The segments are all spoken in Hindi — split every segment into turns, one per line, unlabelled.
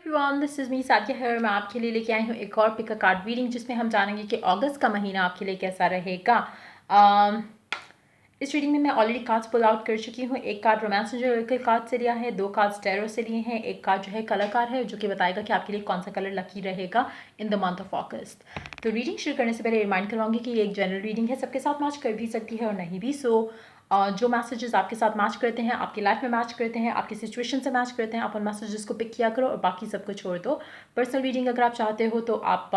Everyone, this is me Sadia है और मैं आपके लिए लेके आई हूँ एक और पिक अ कार्ड रीडिंग जिसमें हम जानेंगे कि अगस्त का महीना आपके लिए कैसा रहेगा। इस रीडिंग में मैं ऑलरेडी कार्ड्स पुल आउट कर चुकी हूँ। एक कार्ड रोमांस के कार्ड से लिया है, 2 कार्ड्स टैरो से लिए हैं, एक कार्ड जो है कलर कार्ड है जो कि बताएगा कि आपके लिए कौन सा कलर लकी रहेगा इन द मंथ ऑफ अगस्त। तो रीडिंग शुरू करने से पहले रिमाइंड करवाऊंगी कि ये एक जनरल रीडिंग है, सबके साथ मैच कर भी सकती है और नहीं भी। जो मैसेजेस आपके साथ मैच करते हैं, आपकी लाइफ में मैच करते हैं, आपकी सिचुएशन से मैच करते हैं, आप उन मैसेजेस को पिक किया करो और बाकी सबको छोड़ दो। पर्सनल रीडिंग अगर आप चाहते हो तो आप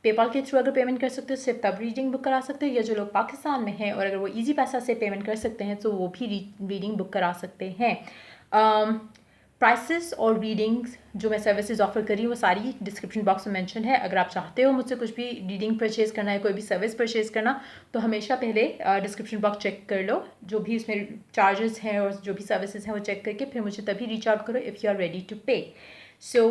पेपाल के थ्रू अगर पेमेंट कर सकते हो सिर्फ तब रीडिंग बुक करा सकते हो, या जो लोग पाकिस्तान में हैं और अगर वो ईजी पैसा से पेमेंट कर सकते हैं तो वो भी रीडिंग बुक करा सकते हैं। प्राइसेस और रीडिंग्स जो मैं सर्विसेज ऑफर कर रही हूँ वो सारी डिस्क्रिप्शन बॉक्स में मेंशन है। अगर आप चाहते हो मुझसे कुछ भी रीडिंग परचेज करना है, कोई भी सर्विस परचेज करना, तो हमेशा पहले डिस्क्रिप्शन बॉक्स चेक कर लो, जो भी उसमें चार्जेस हैं और जो भी सर्विसेज हैं वो चेक करके फिर मुझे तभी रीच आउट करो if you are ready to pay. So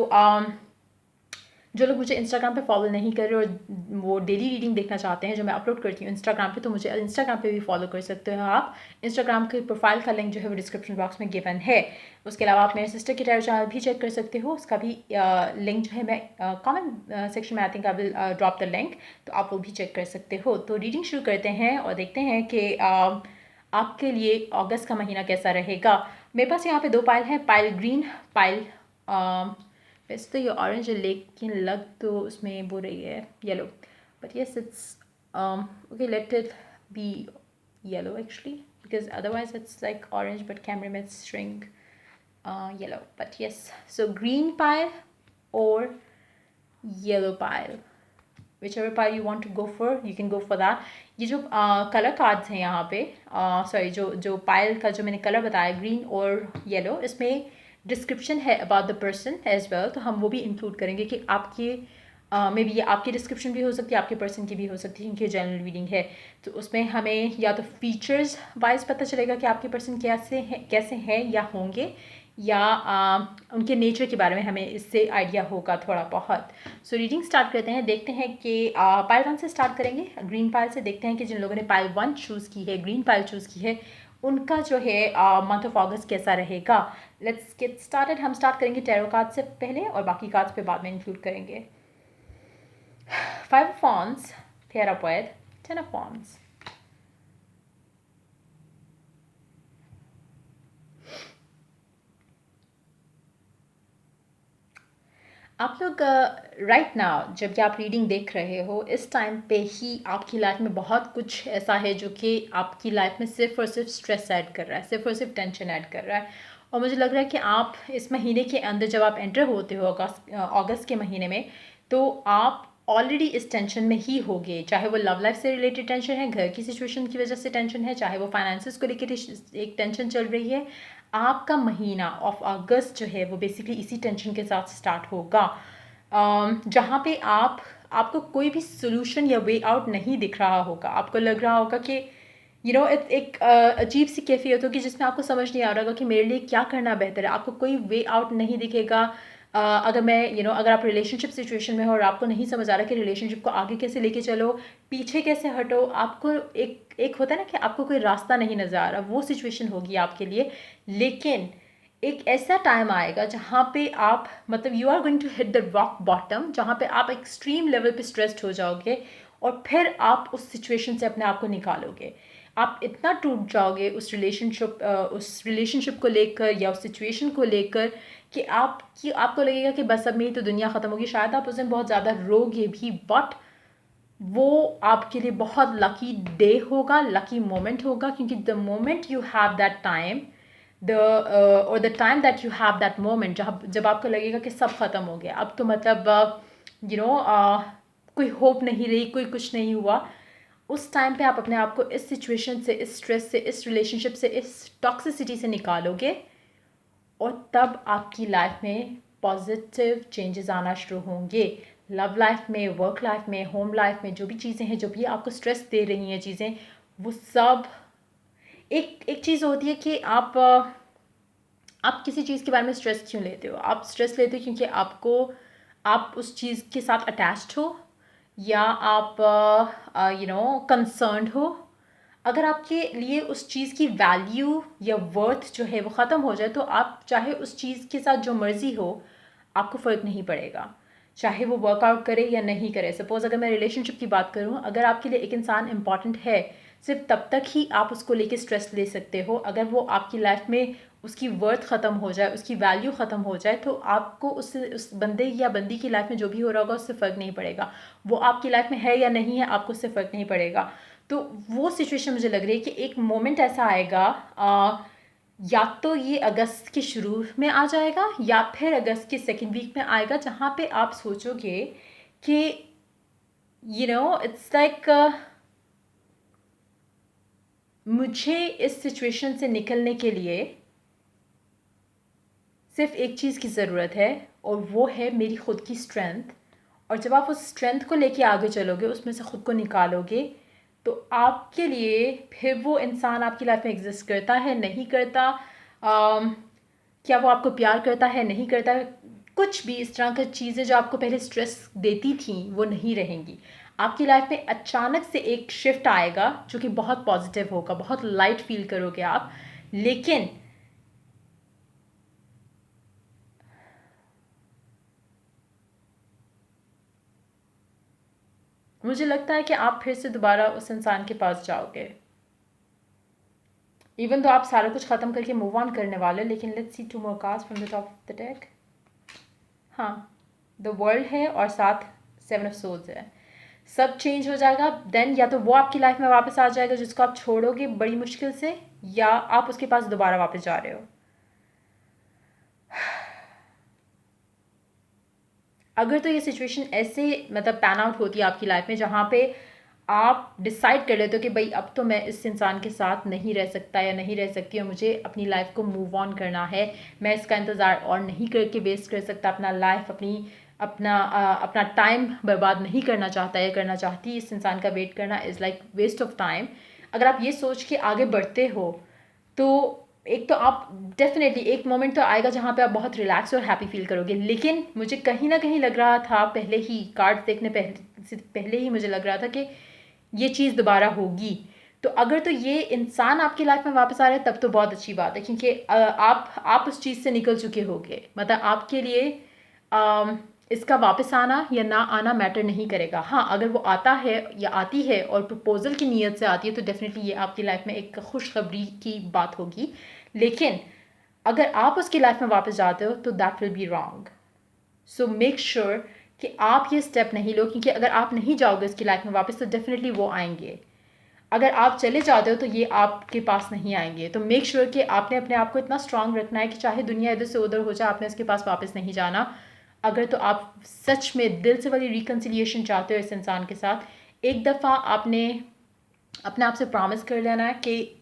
जो लोग मुझे इंस्टाग्राम पे फॉलो नहीं कर रहे और वो डेली रीडिंग देखना चाहते हैं जो मैं अपलोड करती हूँ इंस्टाग्राम पे, तो मुझे इंस्टाग्राम पे भी फॉलो कर सकते हो आप। इंस्टाग्राम के प्रोफाइल का लिंक जो है वो डिस्क्रिप्शन बॉक्स में गिवन है। उसके अलावा आप मेरे सिस्टर के टैरो चैनल भी चेक कर सकते हो, उसका भी लिंक जो है मैं कमेंट सेक्शन में I think I will drop the link, तो आप वो भी चेक कर सकते हो। तो रीडिंग शुरू करते हैं और देखते हैं कि आपके लिए अगस्त का महीना कैसा रहेगा। मेरे पास यहाँ पे 2 पाइल हैं, पाइल ग्रीन, पाइल वैसे तो ये ऑरेंज है लेकिन लग तो उसमें वो रही है yellow, but yes it's okay, let it be yellow actually because otherwise it's like orange but camera में it's shrink yellow, but yes. So green pile और yellow pile, whichever pile you want to go for you can go for that। ये जो कलर कार्ड्स हैं यहाँ पे, सॉरी जो पाइल का जो मैंने कलर बताया ग्रीन और येलो, इसमें डिस्क्रिप्शन है about the person as well, तो हम वो भी इंक्लूड करेंगे कि आपके मे बी ये आपकी डिस्क्रिप्शन भी हो सकती है, आपके पर्सन की भी हो सकती है क्योंकि जनरल रीडिंग है। तो उसमें हमें या तो फीचर्स वाइज पता चलेगा कि आपके पर्सन कैसे हैं या होंगे, या उनके नेचर के बारे में हमें इससे आइडिया होगा थोड़ा बहुत। सो रीडिंग स्टार्ट करते हैं, देखते हैं कि पाइल 1 से स्टार्ट करेंगे, ग्रीन पाइल से। देखते हैं कि जिन लोगों ने पाइल 1 चूज़ की है, ग्रीन पाइल चूज़ की है, उनका जो है मंथ ऑफ अगस्त कैसा रहेगा। Let's get started. हम स्टार्ट करेंगे टैरो कार्ड से पहले और बाकी कार्ड्स पे बाद में इंक्लूड करेंगे। 5 of Wands pair up with 10 of Wands। आप लोग राइट नाउ जब कि आप रीडिंग देख रहे हो इस टाइम पे ही आपकी लाइफ में बहुत कुछ ऐसा है जो कि आपकी लाइफ में सिर्फ और सिर्फ स्ट्रेस ऐड कर रहा है, सिर्फ और सिर्फ टेंशन ऐड कर रहा है। और मुझे लग रहा है कि आप इस महीने के अंदर जब आप एंटर होते हो अगस्त के महीने में, तो आप ऑलरेडी इस टेंशन में ही होगे, चाहे वो लव लाइफ से रिलेटेड टेंशन है, घर की सिचुएशन की वजह से टेंशन है, चाहे वो फाइनेंसिस को लेकर एक टेंशन चल रही है। आपका महीना ऑफ अगस्त जो है वो बेसिकली इसी टेंशन के साथ स्टार्ट होगा, जहाँ पे आपको कोई भी सोल्यूशन या वे आउट नहीं दिख रहा होगा। आपको लग रहा होगा कि एक अजीब सी कैफियत होगी जिसमें आपको समझ नहीं आ रहा होगा कि मेरे लिए क्या करना बेहतर है। आपको कोई वे आउट नहीं दिखेगा। अगर आप रिलेशनशिप सिचुएशन में हो और आपको नहीं समझ आ रहा कि रिलेशनशिप को आगे कैसे लेके चलो, पीछे कैसे हटो, आपको एक होता है ना कि आपको कोई रास्ता नहीं नज़र आ रहा, वो सिचुएशन होगी आपके लिए। लेकिन एक ऐसा टाइम आएगा जहाँ पे आप मतलब you are going to hit the rock bottom, जहाँ पे आप एक्सट्रीम लेवल पे स्ट्रेस्ड हो जाओगे और फिर आप उस सिचुएशन से अपने आप को निकालोगे। आप इतना टूट जाओगे उस रिलेशनशिप को लेकर या उस सिचुएशन को लेकर कि आपको लगेगा कि बस अब मेरी तो दुनिया ख़त्म होगी। शायद आप उस दिन बहुत ज़्यादा रोगे भी, बट वो आपके लिए बहुत लकी डे होगा, लकी मोमेंट होगा, क्योंकि the moment you have that time और the time that you have that moment जब आपको लगेगा कि सब ख़त्म हो गया, अब तो मतलब कोई होप नहीं रही, कोई कुछ नहीं हुआ, उस टाइम पे आप अपने आप को इस सिचुएशन से, इस स्ट्रेस से, इस रिलेशनशिप से, इस टॉक्सिसिटी से निकालोगे और तब आपकी लाइफ में पॉजिटिव चेंजेस आना शुरू होंगे। लव लाइफ में, वर्क लाइफ में, होम लाइफ में, जो भी चीज़ें हैं, जो भी आपको स्ट्रेस दे रही हैं चीज़ें, वो सब एक चीज़ होती है कि आप किसी चीज़ के बारे में स्ट्रेस क्यों लेते हो। आप स्ट्रेस लेते हो क्योंकि आप उस चीज़ के साथ अटैच्ड हो, या आप कंसर्न्ड हो। अगर आपके लिए उस चीज़ की वैल्यू या वर्थ जो है वो ख़त्म हो जाए, तो आप चाहे उस चीज़ के साथ जो मर्ज़ी हो, आपको फ़र्क नहीं पड़ेगा, चाहे वो वर्कआउट करे या नहीं करे। सपोज़ अगर मैं रिलेशनशिप की बात करूँ, अगर आपके लिए एक इंसान इंपॉर्टेंट है, सिर्फ तब तक ही आप उसको लेके स्ट्रेस ले सकते हो। अगर वो आपकी लाइफ में उसकी वर्थ ख़त्म हो जाए, उसकी वैल्यू ख़त्म हो जाए, तो आपको उस बंदे या बंदी की लाइफ में जो भी हो रहा होगा उससे फ़र्क नहीं पड़ेगा। वो आपकी लाइफ में है या नहीं है, आपको उससे फ़र्क नहीं पड़ेगा। तो वो सिचुएशन मुझे लग रही है कि एक मोमेंट ऐसा आएगा, या तो ये अगस्त के शुरू में आ जाएगा या फिर अगस्त के सेकेंड वीक में आएगा, जहाँ पे आप सोचोगे कि इट्स लाइक मुझे इस सिचुएशन से निकलने के लिए सिर्फ एक चीज़ की ज़रूरत है, और वो है मेरी खुद की स्ट्रेंथ। और जब आप उस स्ट्रेंथ को लेके आगे चलोगे, उसमें से ख़ुद को निकालोगे, तो आपके लिए फिर वो इंसान आपकी लाइफ में एग्जिस्ट करता है नहीं करता, क्या वो आपको प्यार करता है नहीं करता, कुछ भी इस तरह की चीज़ें जो आपको पहले स्ट्रेस देती थी वो नहीं रहेंगी। आपकी लाइफ में अचानक से एक शिफ्ट आएगा जो कि बहुत पॉजिटिव होगा, बहुत लाइट फील करोगे आप। लेकिन मुझे लगता है कि आप फिर से दोबारा उस इंसान के पास जाओगे, इवन तो आप सारा कुछ ख़त्म करके मूव ऑन करने वाले। लेकिन let's see 2 more cards from the top of the deck. हाँ, द वर्ल्ड है और साथ 7 ऑफ सोर्ड्स है। सब चेंज हो जाएगा देन, या तो वो आपकी लाइफ में वापस आ जाएगा जिसको आप छोड़ोगे बड़ी मुश्किल से, या आप उसके पास दोबारा वापस जा रहे हो। अगर तो ये सिचुएशन ऐसे मतलब पैन आउट होती है आपकी लाइफ में, जहाँ पे आप डिसाइड कर लेते हो कि भाई अब तो मैं इस इंसान के साथ नहीं रह सकता या नहीं रह सकती, और मुझे अपनी लाइफ को मूव ऑन करना है, मैं इसका इंतज़ार और नहीं करके वेस्ट कर सकता अपना लाइफ, अपना टाइम बर्बाद नहीं करना चाहता या करना चाहती, इस इंसान का वेट करना is like waste of time. अगर आप ये सोच के आगे बढ़ते हो, तो एक तो आप डेफिनेटली एक मोमेंट तो आएगा जहाँ पे आप बहुत रिलैक्स और हैप्पी फील करोगे। लेकिन मुझे कहीं ना कहीं लग रहा था, पहले ही कार्ड देखने से पहले ही मुझे लग रहा था कि ये चीज़ दोबारा होगी। तो अगर तो ये इंसान आपकी लाइफ में वापस आ रहा है तब तो बहुत अच्छी बात है, क्योंकि आप उस चीज़ से निकल चुके होगे। मतलब आपके लिए इसका वापस आना या ना आना मैटर नहीं करेगा। हाँ, अगर वो आता है या आती है और प्रपोजल की नीयत से आती है, तो डेफिनेटली ये आपकी लाइफ में एक खुशखबरी की बात होगी। लेकिन अगर आप उसकी लाइफ में वापस जाते हो तो that will be wrong. So make sure कि आप ये स्टेप नहीं लो, क्योंकि अगर आप नहीं जाओगे उसकी लाइफ में वापस तो डेफिनेटली वो आएंगे। अगर आप चले जाते हो तो ये आपके पास नहीं आएंगे। तो मेक श्योर कि आपने अपने आप को इतना स्ट्रांग रखना है कि चाहे दुनिया इधर से उधर हो जाए, आपने उसके पास वापस नहीं जाना। अगर तो आप सच में दिल से वाली रिकन्सिलिएशन चाहते हो इस इंसान के साथ, एक दफ़ा आपने अपने आप से प्रॉमिस कर लेना है कि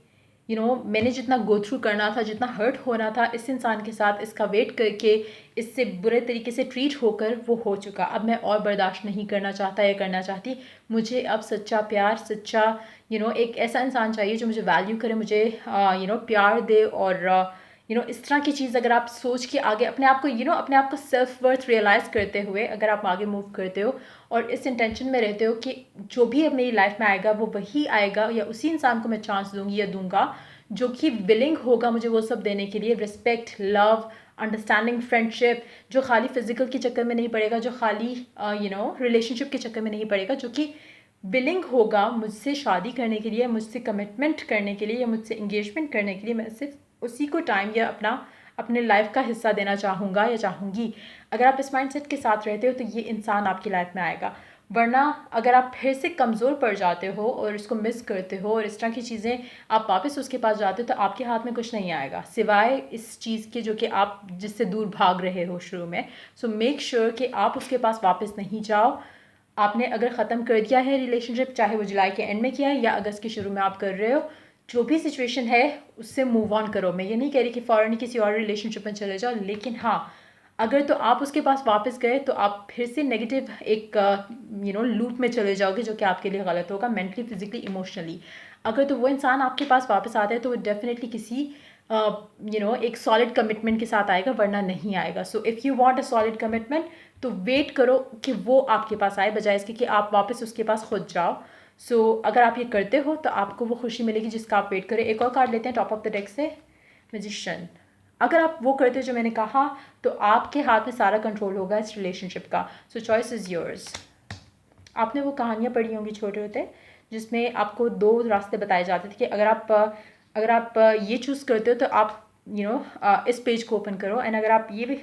मैंने जितना गो थ्रू करना था, जितना हर्ट होना था इस इंसान के साथ, इसका वेट करके, इससे बुरे तरीके से ट्रीट होकर, वो हो चुका। अब मैं और बर्दाश्त नहीं करना चाहता या करना चाहती। मुझे अब सच्चा प्यार, सच्चा एक ऐसा इंसान चाहिए जो मुझे वैल्यू करे, मुझे प्यार दे। और इस तरह की चीज़ अगर आप सोच के आगे अपने आप को अपने आप को सेल्फ वर्थ रियलाइज़ करते हुए अगर आप आगे मूव करते हो और इस इंटेंशन में रहते हो कि जो भी अब मेरी लाइफ में आएगा वो वही आएगा, या उसी इंसान को मैं चांस दूंगी या दूंगा जो कि विलिंग होगा मुझे वो सब देने के लिए, रिस्पेक्ट, लव, अंडरस्टैंडिंग, फ्रेंडशिप, जो खाली फिजिकल के चक्कर में नहीं पड़ेगा, जो खाली रिलेशनशिप के चक्कर में नहीं पड़ेगा, जो कि विलिंग होगा मुझसे शादी करने के लिए, मुझसे कमिटमेंट करने के लिए, या मुझसे इंगेजमेंट करने के लिए। मैं सिर्फ उसी को टाइम या अपने लाइफ का हिस्सा देना चाहूँगा या चाहूँगी। अगर आप इस माइंडसेट के साथ रहते हो तो ये इंसान आपकी लाइफ में आएगा। वरना अगर आप फिर से कमज़ोर पड़ जाते हो और इसको मिस करते हो और इस तरह की चीज़ें आप वापस उसके पास जाते हो, तो आपके हाथ में कुछ नहीं आएगा सिवाय इस चीज़ के जो कि आप जिससे दूर भाग रहे हो शुरू में। सो मेक श्योर कि आप उसके पास वापस नहीं जाओ। आपने अगर ख़त्म कर दिया है रिलेशनशिप, चाहे वो जुलाई के एंड में किया है या अगस्त के शुरू में आप कर रहे हो, जो भी सिचुएशन है उससे मूव ऑन करो। मैं ये नहीं कह रही कि फ़ौरन किसी और रिलेशनशिप में चले जाओ, लेकिन हाँ, अगर तो आप उसके पास वापस गए तो आप फिर से नेगेटिव एक लूप में चले जाओगे, जो कि आपके लिए गलत होगा मेंटली, फिजिकली, इमोशनली। अगर तो वो इंसान आपके पास वापस आता है तो वो डेफिनेटली किसी एक सॉलिड कमिटमेंट के साथ आएगा, वरना नहीं आएगा। So if you want a solid commitment तो वेट करो कि वो आपके पास आए, बजाय इसके कि आप वापस उसके पास खुद जाओ। सो अगर आप ये करते हो तो आपको वो खुशी मिलेगी जिसका आप वेट करें। एक और कार्ड लेते हैं टॉप ऑफ द डेक से, मैजिशियन। अगर आप वो करते हो जो मैंने कहा, तो आपके हाथ में सारा कंट्रोल होगा इस रिलेशनशिप का। सो चॉइस इज़ योर्स। आपने वो कहानियाँ पढ़ी होंगी छोटे होते, जिसमें आपको दो रास्ते बताए जाते थे कि अगर आप ये चूज़ करते हो तो आप इस पेज को ओपन करो, एंड अगर आप ये भी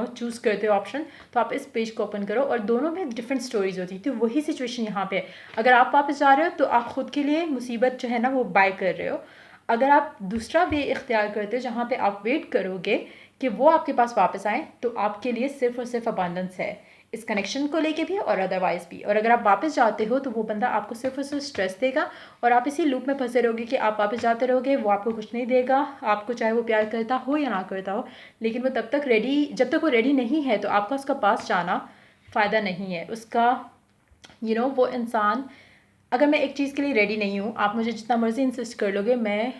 चूज़ करते हो ऑप्शन, तो आप इस पेज को ओपन करो, और दोनों में डिफरेंट स्टोरीज होती थी। वही सिचुएशन यहाँ पे है। अगर आप वापस जा रहे हो तो आप खुद के लिए मुसीबत जो है ना वो बाय कर रहे हो। अगर आप दूसरा वे इख्तियार करते हो जहाँ पे आप वेट करोगे कि वो आपके पास वापस आए, तो आपके लिए सिर्फ और सिर्फ अबांडेंस है, इस कनेक्शन को लेके भी और अदरवाइज भी। और अगर आप वापस जाते हो तो वो बंदा आपको सिर्फ और सिर्फ स्ट्रेस देगा, और आप इसी लूप में फंसे रहोगे कि आप वापस जाते रहोगे, वो आपको कुछ नहीं देगा आपको, चाहे वो प्यार करता हो या ना करता हो। लेकिन वो जब तक वो रेडी नहीं है, तो आपका उसका पास जाना फ़ायदा नहीं है उसका। वो इंसान, अगर मैं एक चीज़ के लिए रेडी नहीं हूँ, आप मुझे जितना मर्ज़ी इंसिस्ट कर लोगे, मैं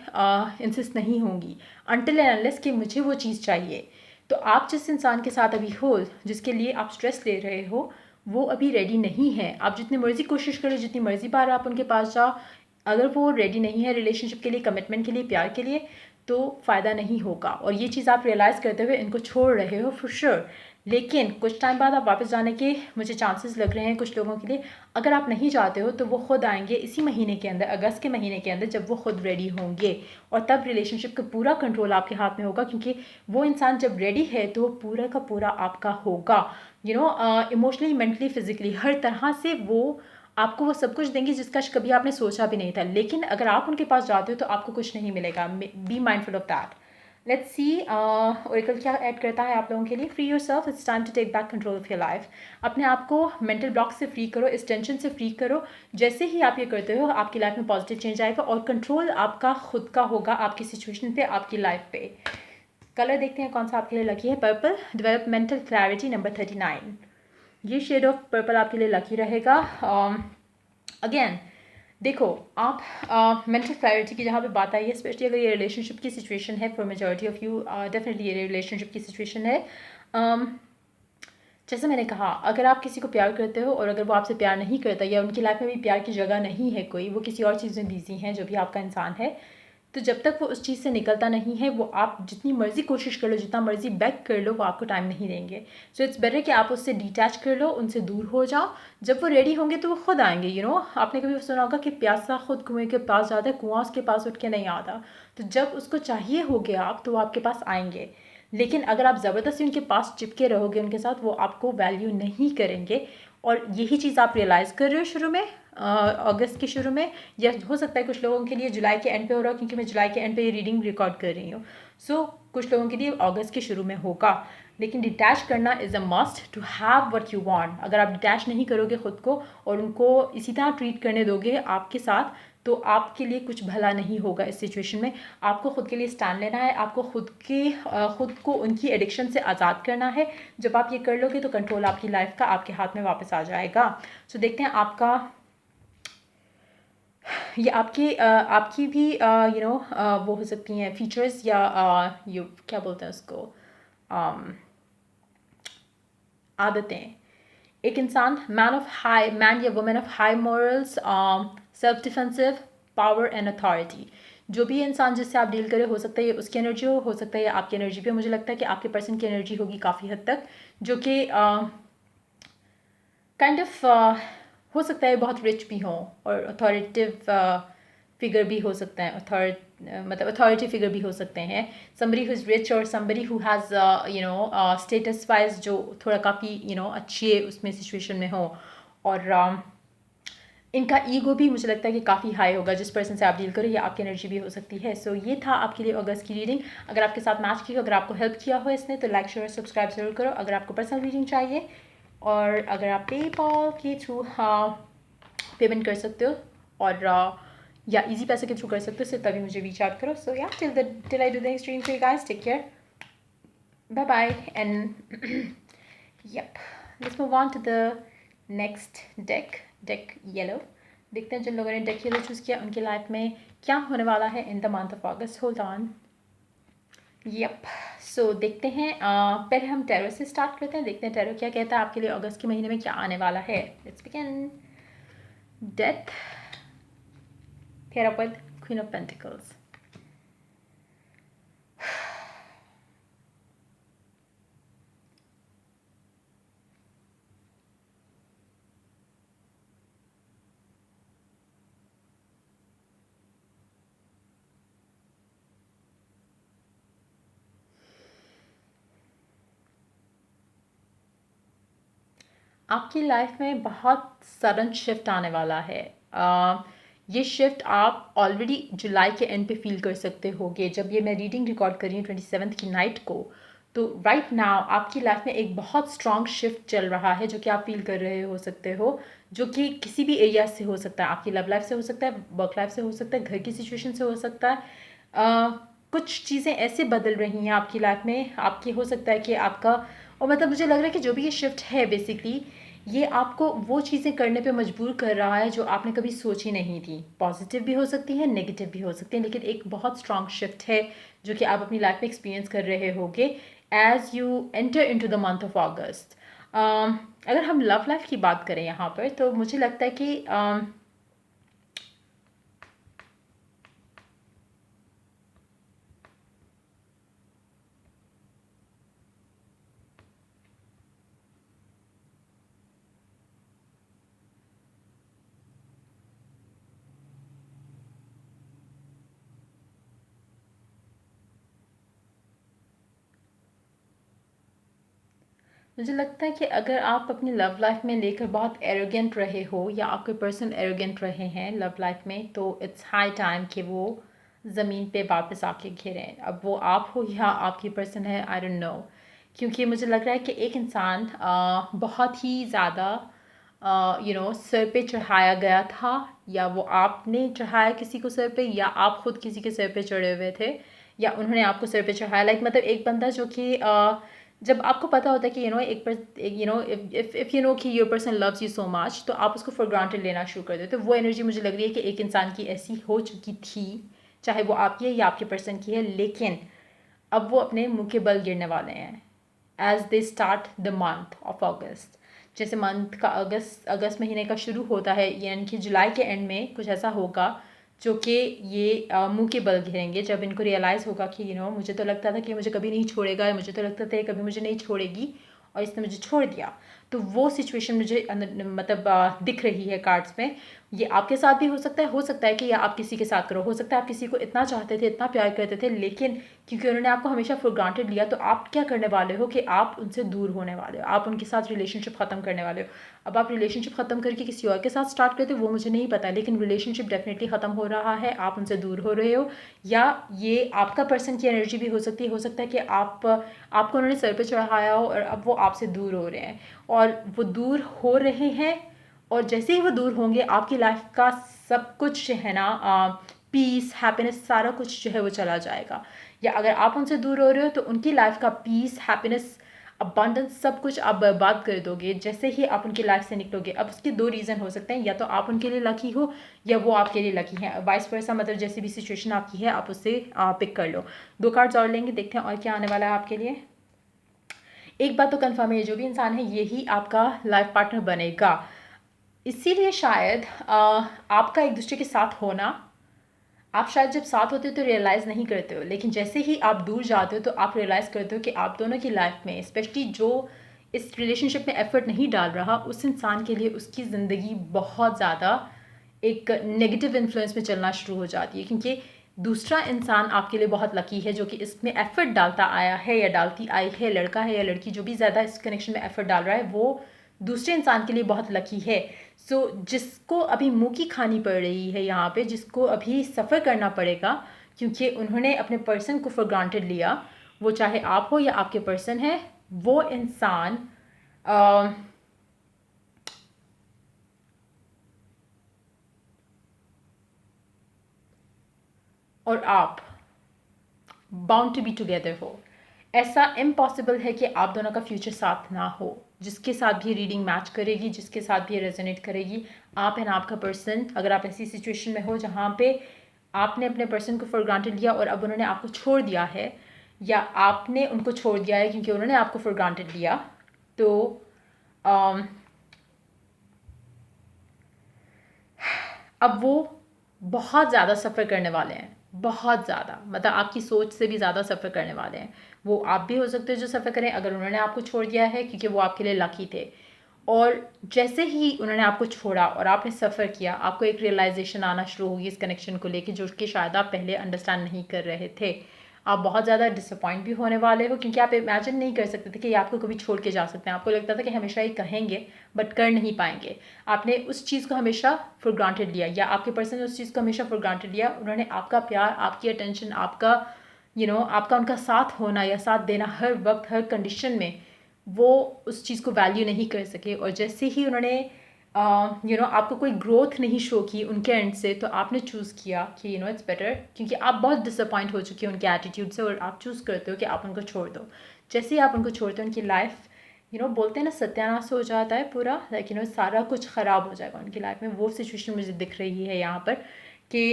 इंसिस्ट नहीं होंगी अनटिल एंड अनलेस कि मुझे वो चीज़ चाहिए। तो आप जिस इंसान के साथ अभी हो, जिसके लिए आप स्ट्रेस ले रहे हो, वो अभी रेडी नहीं है। आप जितनी मर्ज़ी कोशिश करो, जितनी मर्ज़ी बार आप उनके पास जाओ, अगर वो रेडी नहीं है रिलेशनशिप के लिए, कमिटमेंट के लिए, प्यार के लिए, तो फ़ायदा नहीं होगा। और ये चीज़ आप रियलाइज़ करते हुए इनको छोड़ रहे हो फॉर श्योर। लेकिन कुछ टाइम बाद आप वापस जाने के मुझे चांसेस लग रहे हैं कुछ लोगों के लिए। अगर आप नहीं चाहते हो तो वो खुद आएंगे इसी महीने के अंदर, अगस्त के महीने के अंदर, जब वो खुद रेडी होंगे, और तब रिलेशनशिप का पूरा कंट्रोल आपके हाथ में होगा, क्योंकि वो इंसान जब रेडी है तो वो पूरा का पूरा आपका होगा। इमोशनली, मेंटली, फिजिकली, हर तरह से वो आपको वो सब कुछ देंगे जिसका कभी आपने सोचा भी नहीं था। लेकिन अगर आप उनके पास जाते हो तो आपको कुछ नहीं मिलेगा। Be mindful of that. Let's see oracle क्या ऐड करता है आप लोगों के लिए। Free yourself, it's time to take back control of your life. अपने आप को मेंटल ब्लॉक से फ्री करो, इस टेंशन से फ्री करो। जैसे ही आप ये करते हो, आपकी लाइफ में पॉजिटिव चेंज आएगा, और कंट्रोल आपका खुद का होगा आपकी सिचुएशन पे, आपकी लाइफ पे। कलर देखते हैं कौन सा आपके लिए लकी है। Purple, develop mental clarity, number 39। ये शेड ऑफ पर्पल आपके लिए लकी रहेगा। अगेन देखो, आप मेंटल क्लैरिटी की जहाँ पे बात आई है, स्पेशली अगर ये रिलेशनशिप की सिचुएशन है, for majority of you definitely ये रिलेशनशिप की सिचुएशन है। जैसे मैंने कहा, अगर आप किसी को प्यार करते हो और अगर वो आपसे प्यार नहीं करता, या उनकी लाइफ में भी प्यार की जगह नहीं है कोई, वो किसी और चीज़ में बिजी हैं, जो भी आपका इंसान है, तो जब तक वो उस चीज़ से निकलता नहीं है, वो आप जितनी मर्ज़ी कोशिश कर लो, जितना मर्ज़ी बैक कर लो, वो आपको टाइम नहीं देंगे। सो इट्स बेटर कि आप उससे डिटैच कर लो, उनसे दूर हो जाओ। जब वो रेडी होंगे तो वो खुद आएंगे। आपने कभी सुना होगा कि प्यासा खुद कुएं के पास जाता है, कुआं उसके पास उठ के नहीं आता। तो जब उसको चाहिए होगे आप, तो वो आपके पास आएंगे। लेकिन अगर आप ज़बरदस्ती उनके पास चिपके रहोगे उनके साथ, वो आपको वैल्यू नहीं करेंगे। और यही चीज़ आप रियलाइज़ कर रहे हो शुरू में, अगस्त के शुरू में, या हो सकता है कुछ लोगों के लिए जुलाई के एंड पे हो रहा हो, क्योंकि मैं जुलाई के एंड पे ये रीडिंग रिकॉर्ड कर रही हूँ। सो कुछ लोगों के लिए अगस्त के शुरू में होगा। लेकिन डिटैच करना is a must to have what you want. अगर आप डिटैच नहीं करोगे खुद को, और उनको इसी तरह ट्रीट करने दोगे आपके साथ, तो आपके लिए कुछ भला नहीं होगा इस सिचुएशन में। आपको खुद के लिए स्टैंड लेना है, आपको खुद को उनकी एडिक्शन से आज़ाद करना है। जब आप ये कर लोगे तो कंट्रोल आपकी लाइफ का आपके हाथ में वापस आ जाएगा। सो देखते हैं आपका, ये आपकी भी वो हो सकती हैं फीचर्स, या यू क्या बोलते हैं उसको, आदतें। एक इंसान मैन या women of high morals, self defensive, power and authority. जो भी इंसान जिससे आप डील करें, हो सकता है ये उसकी एनर्जी हो सकता है ये आपकी एनर्जी पे। मुझे लगता है कि आपके पर्सन की एनर्जी होगी काफ़ी हद तक, जो कि काइंड ऑफ हो सकता है बहुत रिच भी हों, और अथॉरिटिव फिगर भी हो सकते हैं, मतलब अथॉरिटी फिगर भी हो सकते हैं। somebody who is rich और somebody who has status wise जो थोड़ा काफ़ी अच्छे उसमें सिचुएशन में हो। और इनका ईगो भी मुझे लगता है कि काफ़ी हाई होगा जिस पर्सन से आप डील करो, या आपकी एनर्जी भी हो सकती है। सो ये था आपके लिए अगस्त की रीडिंग। अगर आपके साथ मैच की हो, अगर आपको हेल्प किया हो इसने, तो लाइक शेयर सब्सक्राइब जरूर करो। अगर आपको पर्सनल रीडिंग चाहिए, और अगर आप पेपॉल के थ्रू पेमेंट कर सकते हो, और या इजी पैसे के थ्रू कर सकते हो, सिर्फ तभी मुझे रीच आउट करो। सो या till I do the next reading for you guys, take care, bye bye, and yep, let's move on to the next deck yellow। देखते हैं जिन लोगों ने डेक येलो चूज़ किया उनकी लाइफ में क्या होने वाला है in the month of August. Hold on. Yup, so देखते हैं, पहले हम टैरो से स्टार्ट करते हैं। देखते हैं टैरो क्या कहता है आपके लिए अगस्त के महीने में क्या आने वाला है। Let's begin. Death, pair up with queen of pentacles. आपकी लाइफ में बहुत सडन शिफ्ट आने वाला है। ये शिफ्ट आप ऑलरेडी जुलाई के एंड पे फील कर सकते होगे। जब ये मैं रीडिंग रिकॉर्ड कर रही हूँ 27 की नाइट को, तो राइट नाउ आपकी लाइफ में एक बहुत स्ट्रॉन्ग शिफ्ट चल रहा है जो कि आप फील कर रहे हो सकते हो, जो कि किसी भी एरिया से हो सकता है। आपकी लव लाइफ से हो सकता है, वर्क लाइफ से हो सकता है, घर की सिचुएशन से हो सकता है। कुछ चीज़ें ऐसे बदल रही हैं आपकी लाइफ में, आपकी हो सकता है कि आपका, और मतलब मुझे लग रहा है कि जो भी ये शिफ्ट है बेसिकली, ये आपको वो चीज़ें करने पे मजबूर कर रहा है जो आपने कभी सोची नहीं थी। पॉजिटिव भी हो सकती है, नेगेटिव भी हो सकती है, लेकिन एक बहुत स्ट्रॉन्ग शिफ्ट है जो कि आप अपनी लाइफ में एक्सपीरियंस कर रहे होगे as you enter into the month of August. अगर हम लव लाइफ की बात करें यहाँ पर, तो मुझे लगता है कि मुझे लगता है कि अगर आप अपनी लव लाइफ में लेकर बहुत एरोगेंट रहे हो या आपके पर्सन एरोगेंट रहे हैं लव लाइफ में, तो इट्स हाई टाइम कि वो ज़मीन पे वापस आके घिरें। अब वो आप हो या आपकी पर्सन है, आई डोंट नो। क्योंकि मुझे लग रहा है कि एक इंसान बहुत ही ज़्यादा सिर पे चढ़ाया गया था, या वो आपने चढ़ाया किसी को सिर पे, या आप खुद किसी के सिर पे चढ़े हुए थे, या उन्होंने आपको सिर पे चढ़ाया। लाइक मतलब एक बंदा जो कि जब आपको पता होता है कि एक इफ़ यू नो कि your person loves you so much, तो आप उसको फॉर ग्रांटेड लेना शुरू कर देते हो। वो एनर्जी मुझे लग रही है कि एक इंसान की ऐसी हो चुकी थी, चाहे वो आपकी है या आपके पर्सन की है, लेकिन अब वो अपने मुंह के बल गिरने वाले हैं as they start the month of August. जैसे मंथ का अगस्त महीने का शुरू होता है, यानी कि जुलाई के एंड में कुछ ऐसा होगा जो कि ये मुंह के बल घेरेंगे, जब इनको रियलाइज़ होगा कि मुझे तो लगता था कि मुझे कभी नहीं छोड़ेगा, मुझे तो लगता था कभी मुझे नहीं छोड़ेगी और इसने मुझे छोड़ दिया। तो वो सिचुएशन मुझे मतलब दिख रही है कार्ड्स में। ये आपके साथ भी हो सकता है कि या आप किसी के साथ करो, हो सकता है आप किसी को इतना चाहते थे, इतना प्यार करते थे, लेकिन क्योंकि उन्होंने आपको हमेशा फॉर ग्रांटेड लिया, तो आप क्या करने वाले हो कि आप उनसे दूर होने वाले हो, आप उनके साथ रिलेशनशिप ख़त्म करने वाले हो। अब आप रिलेशनशिप ख़त्म करके किसी और के साथ स्टार्ट करते हो वो मुझे नहीं पता, लेकिन रिलेशनशिप डेफिनेटली ख़त्म हो रहा है, आप उनसे दूर हो रहे हो। या ये आपका पर्सन की एनर्जी भी हो सकता है कि आपको उन्होंने सर पे चढ़ाया हो और अब वो आपसे दूर हो रहे हैं, और वो दूर हो रहे हैं, और जैसे ही वो दूर होंगे आपकी लाइफ का सब कुछ जो है ना, पीस, हैप्पीनेस, सारा कुछ जो है वो चला जाएगा। या अगर आप उनसे दूर हो रहे हो तो उनकी लाइफ का पीस, हैप्पीनेस, अबंडेंस, सब कुछ आप बर्बाद कर दोगे जैसे ही आप उनकी लाइफ से निकलोगे। अब उसके दो रीज़न हो सकते हैं, या तो आप उनके लिए लकी हो या वो आपके लिए लकी हैं, वाइस वर्सा। मतलब जैसी भी सिचुएशन आपकी है आप उससे पिक कर लो। दो कार्ड्स और लेंगे, देखते हैं और क्या आने वाला है आपके लिए। एक बात तो कन्फर्म है, जो भी इंसान है यही आपका लाइफ पार्टनर बनेगा। इसीलिए शायद आपका एक दूसरे के साथ होना, आप शायद जब साथ होते हो तो रियलाइज़ नहीं करते हो, लेकिन जैसे ही आप दूर जाते हो तो आप रियलाइज़ करते हो कि आप दोनों की लाइफ में, स्पेशली जो इस रिलेशनशिप में एफर्ट नहीं डाल रहा, उस इंसान के लिए उसकी ज़िंदगी बहुत ज़्यादा एक नेगेटिव इन्फ्लुएंस में चलना शुरू हो जाती है। क्योंकि दूसरा इंसान आपके लिए बहुत लकी है जो कि इसमें एफर्ट डालता आया है या डालती आई है, लड़का है या लड़की, जो भी ज़्यादा इस कनेक्शन में एफर्ट डाल रहा है वो दूसरे इंसान के लिए बहुत लकी है। सो जिसको अभी मुंह की खानी पड़ रही है यहाँ पे, जिसको अभी सफ़र करना पड़ेगा क्योंकि उन्होंने अपने पर्सन को फॉर ग्रांटेड लिया, वो चाहे आप हो या आपके पर्सन है, वो इंसान और आप बाउंड टू बी टुगेदर हो। ऐसा इम्पॉसिबल है कि आप दोनों का फ्यूचर साथ ना हो। जिसके साथ भी रीडिंग मैच करेगी, जिसके साथ भी रेजोनेट करेगी, आप एंड आपका पर्सन, अगर आप ऐसी सिचुएशन में हो जहाँ पे आपने अपने पर्सन को फॉर ग्रांटेड लिया और अब उन्होंने आपको छोड़ दिया है, या आपने उनको छोड़ दिया है क्योंकि उन्होंने आपको फॉर ग्रांटेड लिया, तो अब वो बहुत ज़्यादा सफ़र करने वाले हैं, बहुत ज़्यादा, मतलब आपकी सोच से भी ज़्यादा सफ़र करने वाले हैं। वो आप भी हो सकते हो जो सफ़र करें अगर उन्होंने आपको छोड़ दिया है, क्योंकि वो आपके लिए लकी थे। और जैसे ही उन्होंने आपको छोड़ा और आपने सफ़र किया, आपको एक रियलाइजेशन आना शुरू होगी इस कनेक्शन को लेके, जो कि शायद आप पहले अंडरस्टैंड नहीं कर रहे थे। आप बहुत ज़्यादा डिसअपॉइंट भी होने वाले हो, क्योंकि आप इमेजिन नहीं कर सकते थे कि ये आपको कभी छोड़ के जा सकते हैं। आपको लगता था कि हमेशा ये कहेंगे बट कर नहीं पाएंगे। आपने उस चीज़ को हमेशा फॉर ग्रांटेड लिया, या आपके पर्सन ने उस चीज़ को हमेशा फॉर ग्रांटेड लिया। उन्होंने आपका प्यार, आपकी अटेंशन, आपका आपका उनका साथ होना या साथ देना हर वक्त हर कंडीशन में, वो उस चीज़ को वैल्यू नहीं कर सके। और जैसे ही उन्होंने आपको कोई ग्रोथ नहीं शो की उनके एंड से, तो आपने चूज़ किया कि इट्स बेटर, क्योंकि आप बहुत डिसअपॉइंट हो चुके हैं उनके एटीट्यूड से, और आप चूज़ करते हो कि आप उनको छोड़ दो। जैसे ही आप उनको छोड़ते हो, उनकी लाइफ बोलते हैं ना, सत्यानाश हो जाता है पूरा, लाइक सारा कुछ ख़राब हो जाएगा उनकी लाइफ में। वो सिचुएशन मुझे दिख रही है यहाँ पर कि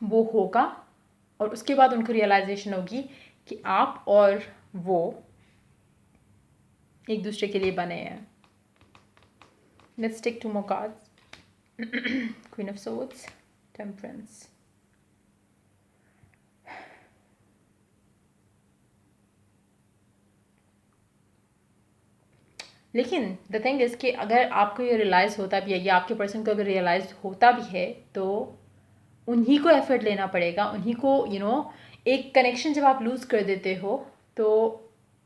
वो होगा, और उसके बाद उनको रियलाइजेशन होगी कि आप और वो एक दूसरे के लिए बने हैं। Let's take 2 more cards. Queen of Swords, Temperance. लेकिन द थिंग इज़ कि अगर आपको ये रियलाइज़ होता भी है, या आपके पर्सन को अगर रियलाइज़ होता भी है, तो उन्हीं को एफर्ट लेना पड़ेगा। उन्हीं को एक कनेक्शन जब आप लूज़ कर देते हो, तो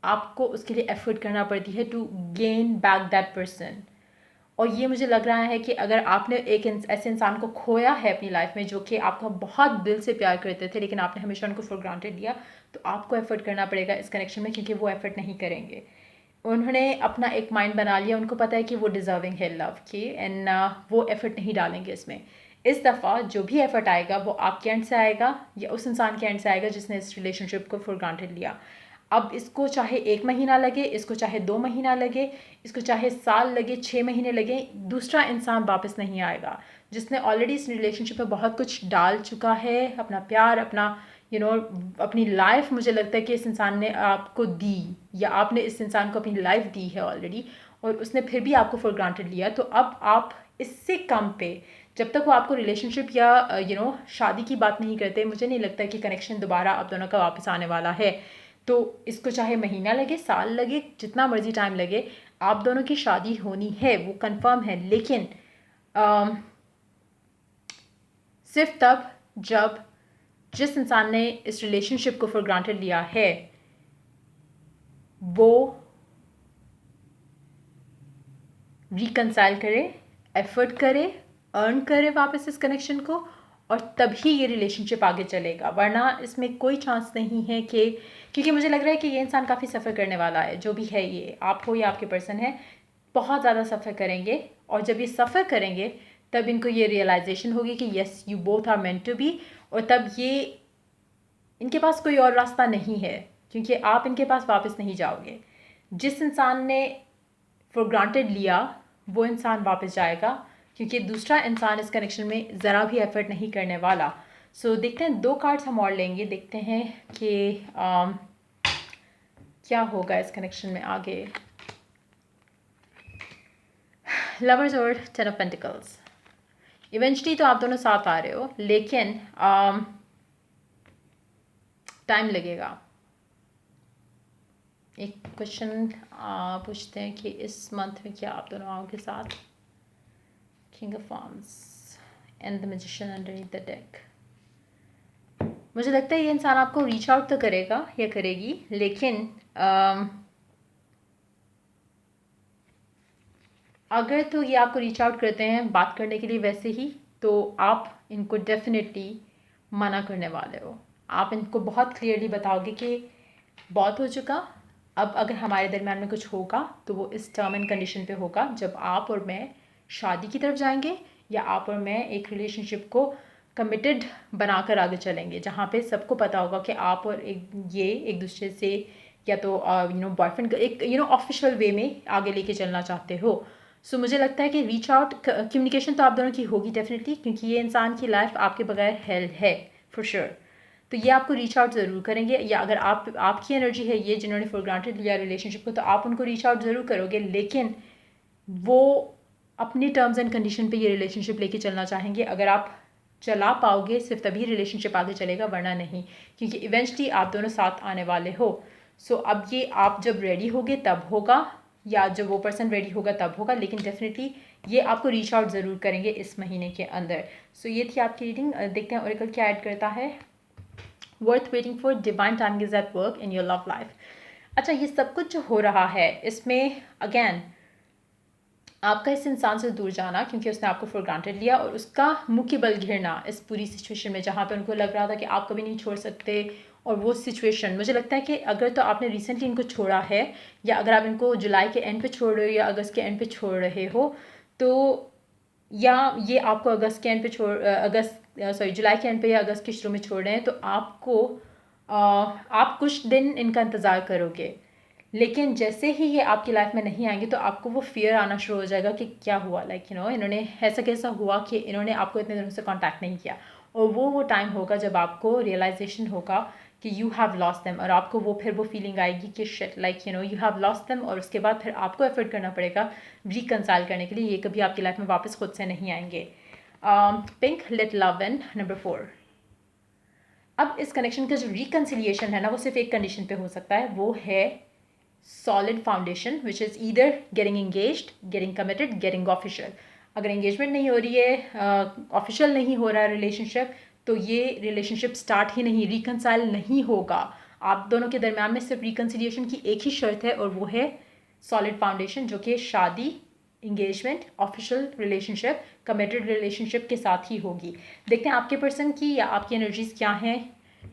आपको उसके लिए एफर्ट करना पड़ती है to gain back that person. और ये मुझे लग रहा है कि अगर आपने एक ऐसे इंसान को खोया है अपनी लाइफ में, जो कि आपका बहुत दिल से प्यार करते थे, लेकिन आपने हमेशा उनको फॉर ग्रांटेड लिया, तो आपको एफर्ट करना पड़ेगा इस कनेक्शन में, क्योंकि वो एफर्ट नहीं करेंगे। उन्होंने अपना एक माइंड बना लिया, उनको पता है कि वो डिज़र्विंग है लव की, एंड वो एफर्ट नहीं डालेंगे इसमें। इस दफ़ा जो भी एफर्ट आएगा वो आपके एंड से आएगा, या उस इंसान के एंड से आएगा जिसने इस रिलेशनशिप को फॉर ग्रांटेड लिया। अब इसको चाहे 1 महीना लगे, इसको चाहे 2 महीना लगे, इसको चाहे साल लगे, 6 महीने लगे, दूसरा इंसान वापस नहीं आएगा जिसने ऑलरेडी इस रिलेशनशिप में बहुत कुछ डाल चुका है, अपना प्यार, अपना अपनी लाइफ। मुझे लगता है कि इस इंसान ने आपको दी, या आपने इस इंसान को अपनी लाइफ दी है ऑलरेडी, और उसने फिर भी आपको फॉर ग्रांटेड लिया। तो अब आप इससे कम पे, जब तक वो आपको रिलेशनशिप या शादी की बात नहीं करते, मुझे नहीं लगता कि कनेक्शन दोबारा आप दोनों का वापस आने वाला है। तो इसको चाहे महीना लगे, साल लगे, जितना मर्जी टाइम लगे, आप दोनों की शादी होनी है, वो कंफर्म है। लेकिन सिर्फ तब जब जिस इंसान ने इस रिलेशनशिप को फॉर ग्रांटेड लिया है, वो रिकंसाइल करे, एफर्ट करे, अर्न करे वापस इस कनेक्शन को, और तभी ये रिलेशनशिप आगे चलेगा। वरना इसमें कोई चांस नहीं है कि, क्योंकि मुझे लग रहा है कि ये इंसान काफ़ी सफ़र करने वाला है, जो भी है ये, आप हो या आपके पर्सन है, बहुत ज़्यादा सफ़र करेंगे। और जब ये सफ़र करेंगे, तब इनको ये रियलाइजेशन होगी कि yes, you both are meant to be, और तब ये इनके पास कोई और रास्ता नहीं है, क्योंकि आप इनके पास वापस नहीं जाओगे। जिस इंसान ने फॉर ग्रांटेड लिया, वो इंसान वापस जाएगा, क्योंकि दूसरा इंसान इस कनेक्शन में ज़रा भी एफर्ट नहीं करने वाला। सो देखते हैं, 2 कार्ड्स हम और लेंगे, देखते हैं कि क्या होगा इस कनेक्शन में आगे। लवर्स और 10 ऑफ पेंटिकल्स। इवेंचुअली तो आप दोनों साथ आ रहे हो, लेकिन टाइम लगेगा। एक क्वेश्चन पूछते हैं कि इस मंथ में क्या आप दोनों आओगे साथ। King of wands and the magician underneath the deck. मुझे लगता है ये इंसान आपको रीच आउट तो करेगा या करेगी, लेकिन अगर तो ये आपको रीच आउट करते हैं बात करने के लिए वैसे ही, तो आप इनको डेफिनेटली मना करने वाले हो। आप इनको बहुत क्लियरली बताओगे कि बहुत हो चुका, अब अगर हमारे दरम्यान में कुछ होगा तो वो इस टर्म एंड कंडीशन पे होगा, जब आप और मैं शादी की तरफ जाएंगे, या आप और मैं एक रिलेशनशिप को कमिटेड बनाकर आगे चलेंगे, जहाँ पे सबको पता होगा कि आप और एक दूसरे से या तो बॉयफ्रेंड एक ऑफिशियल वे में आगे लेके चलना चाहते हो। सो मुझे लगता है कि रीच आउट कम्युनिकेशन तो आप दोनों की होगी डेफिनेटली, क्योंकि ये इंसान की लाइफ आपके बगैर हेल है फॉर श्योर। तो ये आपको रीच आउट ज़रूर करेंगे, या अगर आपकी एनर्जी है ये जिन्होंने फॉर ग्रांटेड लिया रिलेशनशिप को, तो आप उनको रीच आउट ज़रूर करोगे, लेकिन वो अपनी टर्म्स एंड कंडीशन पे ये रिलेशनशिप लेके चलना चाहेंगे। अगर आप चला पाओगे सिर्फ तभी रिलेशनशिप आगे चलेगा, वरना नहीं, क्योंकि इवेंचुअली आप दोनों साथ आने वाले हो। सो अब ये आप जब रेडी होगे तब होगा, या जब वो पर्सन रेडी होगा तब होगा, लेकिन डेफिनेटली ये आपको रीच आउट ज़रूर करेंगे इस महीने के अंदर। सो ये थी आपकी रीडिंग। देखते हैं ओरेकल क्या ऐड करता है। Worth waiting for, divine timing is at work in your love life. अच्छा, ये सब कुछ जो हो रहा है इसमें अगेन आपका इस इंसान से दूर जाना क्योंकि उसने आपको फॉर ग्रांटेड लिया, और उसका मुँह की बल घिरना इस पूरी सिचुएशन में जहाँ पे उनको लग रहा था कि आप कभी नहीं छोड़ सकते। और वो सिचुएशन मुझे लगता है कि अगर तो आपने रिसेंटली इनको छोड़ा है, या अगर आप इनको जुलाई के एंड पे छोड़ रहे हो या अगस्त के एंड पे छोड़ रहे हो, तो या ये आपको अगस्त के एंड पे जुलाई के एंड पे या अगस्त के शुरू में छोड़ रहे हैं, तो आपको आप कुछ दिन इनका इंतज़ार करोगे, लेकिन जैसे ही ये आपकी लाइफ में नहीं आएंगे तो आपको वो फियर आना शुरू हो जाएगा कि क्या हुआ, लाइक यू नो इन्होंने ऐसा कैसा हुआ कि इन्होंने आपको इतने दिनों से कांटेक्ट नहीं किया। और वो टाइम होगा जब आपको रियलाइजेशन होगा कि यू हैव लॉस्ट देम, और आपको वो फिर वो फीलिंग आएगी कि shit, like you know you have lost them, और उसके बाद फिर आपको एफर्ट करना पड़ेगा रिकंसाइल करने के लिए। ये कभी आपकी लाइफ में वापस खुद से नहीं आएंगे। Pink, let love in, number 4। अब इस कनेक्शन का जो रिकन्सिलिएशन है ना, वो सिर्फ एक कंडीशन पे हो सकता है, वो है solid foundation, which is either getting engaged, getting committed, getting official। अगर engagement नहीं हो रही है, ऑफिशियल नहीं हो रहा है रिलेशनशिप, तो ये रिलेशनशिप स्टार्ट ही नहीं, रिकनसाइल नहीं होगा। आप दोनों के दरम्यान में सिर्फ रिकन्सिलिएशन की एक ही शर्त है, और वो है सॉलिड फाउंडेशन, जो कि शादी, engagement, official relationship, committed relationship के साथ ही होगी। देखते हैं आपके पर्सन की या आपकी एनर्जीज क्या हैं।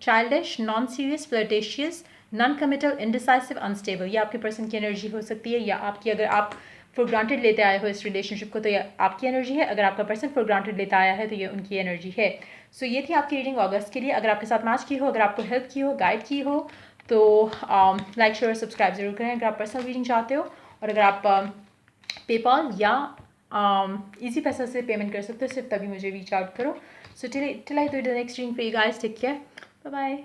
Childish, non serious, flirtatious, non committal, indecisive, unstable, ये आपके पर्सन की एनर्जी हो सकती है। या आपकी, अगर आप फॉर ग्रांटेड लेते आए हो इस रिलेशनशिप को, तो ये आपकी एनर्जी है। अगर आपका पर्सन फॉर ग्रांटेड लेता आया है तो ये उनकी एनर्जी है। सो ये थी आपकी रीडिंग अगस्त के लिए। अगर आपके साथ मैच की हो, अगर आपको हेल्प की हो, गाइड की हो, तो लाइक, शेयर और सब्सक्राइब जरूर करें अगर आप पर्सनल रीडिंग चाहते हो। और अगर आप पेपॉल या ईजी पैसा से पेमेंट कर सकते हो, सिर्फ तभी मुझे रीच आउट करो। So till I do the next reading for you guys, take care, bye bye.